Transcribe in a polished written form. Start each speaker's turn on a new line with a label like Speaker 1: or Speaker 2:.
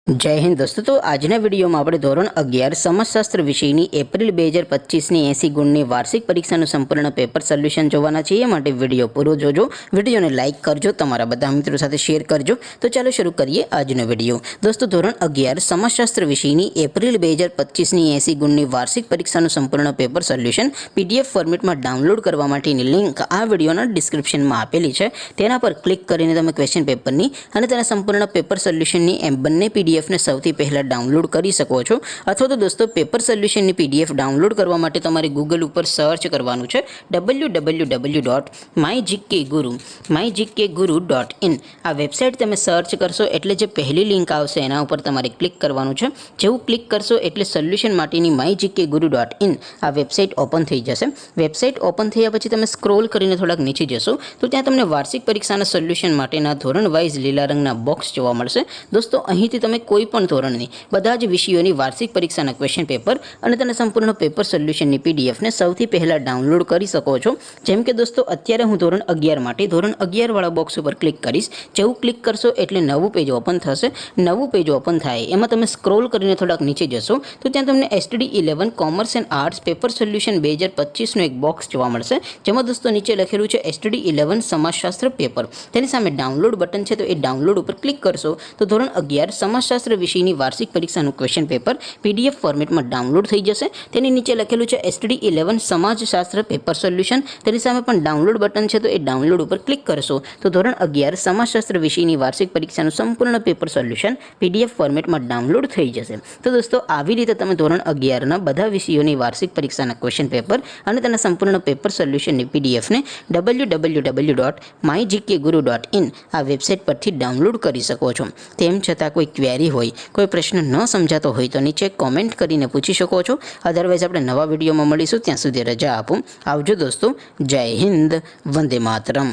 Speaker 1: जय हिंद दोस्तों। तो आजना वीडियो में આપણે ધોરણ 11 સમાજશાસ્ત્ર વિષયની એપ્રિલ 2025ની 80 ગુણની વાર્ષિક પરીક્ષાનું સંપૂર્ણ પેપર સોલ્યુશન જોવાના છીએ। માટે વિડિયો પૂરો જોજો, વિડિયોને લાઈક કરજો, તમારા બધા મિત્રો સાથે શેર કરજો। તો ચાલો શરૂ કરીએ આજનો વિડિયો। દોસ્તો ધોરણ 11 સમાજશાસ્ત્ર વિષયની એપ્રિલ 2025ની 80 ગુણની વાર્ષિક પરીક્ષાનું સંપૂર્ણ પેપર સોલ્યુશન પીડીએફ ફોર્મેટમાં ડાઉનલોડ કરવા માટેની લિંક આ વિડિયોના ડિસ્ક્રિપ્શનમાં આપેલી છે। તેના પર ક્લિક કરીને તમે ક્વેશ્ચન પેપરની અને તેના સંપૂર્ણ પેપર સોલ્યુશનની એમ બંને પીડીએફ ने સૌથી પહેલા ડાઉનલોડ કરી શકો છો। અથવા તો દોસ્તો પેપર સોલ્યુશનની પીડીએફ ડાઉનલોડ કરવા માટે તમારે ગૂગલ ઉપર સર્ચ કરવાનું છે www.mygkguru.in। આ વેબસાઇટ તમે સર્ચ કરશો એટલે જે પહેલી લિંક આવશે એના ઉપર તમારે ક્લિક કરવાનું છે। જેવું ક્લિક કરશો એટલે સોલ્યુશન માટેની mygkguru.in આ વેબસાઇટ ઓપન થઈ જશે। વેબસાઇટ ઓપન થયા પછી તમે સ્ક્રોલ કરીને થોડાક નીચે જશો તો ત્યાં તમને વાર્ષિક પરીક્ષાના સોલ્યુશન માટેના ધોરણ વાઇઝ લીલા રંગના બોક્સ જોવા મળશે। દોસ્તો અહીંથી તમે કોઈપણ ધોરણની બધા જ વિષયોની વાર્ષિક પરીક્ષાના ક્વેશ્ચન પેપર અને તેના સંપૂર્ણ પેપર સોલ્યુશનની પીડીએફને સૌથી પહેલા ડાઉનલોડ કરી શકો છો। જેમ કે દોસ્તો અત્યારે હું ધોરણ 11 માટે ધોરણ 11 વાળા બોક્સ ઉપર ક્લિક કરીશ। જેવું ક્લિક કરશો એટલે નવું પેજ ઓપન થશે। નવું પેજ ઓપન થાય એમાં તમે સ્ક્રોલ કરીને થોડાક નીચે જશો તો ત્યાં તમને STD 11 commerce and arts paper solution 2025નું એક બોક્સ જોવા મળશે। જેમાં દોસ્તો નીચે લખેલું છે STD 11 સમાજશાસ્ત્ર પેપર। તેની સામે ડાઉનલોડ બટન છે, તો એ ડાઉનલોડ ઉપર ક્લિક કરશો તો ધોરણ 11 સમાજશાસ્ત્ર વિષયની વાર્ષિક પરીક્ષાનું ક્વેશ્ચન પેપર પીડીએફ ફોર્મેટમાં ડાઉનલોડ થઈ જશે। તેની નીચે લખેલું છે STD 11 સમાજશાસ્ત્ર પેપર સોલ્યુશન। તેની સામે પણ ડાઉનલોડ બટન છે, તો એ ડાઉનલોડ ઉપર ક્લિક કરશો તો ધોરણ 11 સમાજશાસ્ત્ર વિષયની વાર્ષિક પરીક્ષાનું સંપૂર્ણ પેપર સોલ્યુશન પીડીએફ ફોર્મેટમાં ડાઉનલોડ થઈ જશે। તો દોસ્તો આવી રીતે તમે ધોરણ 11ના બધા વિષયોની વાર્ષિક પરીક્ષાના ક્વેશ્ચન પેપર અને તેના સંપૂર્ણ પેપર સોલ્યુશનની પીડીએફને www.mygkguru.in આ વેબસાઇટ પરથી ડાઉનલોડ કરી શકો છો। તેમ છતાં કોઈ ક્વેરી હોય, કોઈ પ્રશ્ન ન સમજાતો હોય તો નીચે કોમેન્ટ કરીને પૂછી શકો છો। અધરવાઇઝ આપણે નવા વિડીયોમાં મળીશું, ત્યાં સુધી રજા આપો। આવજો દોસ્તો, જય હિન્દ, વંદે માતરમ।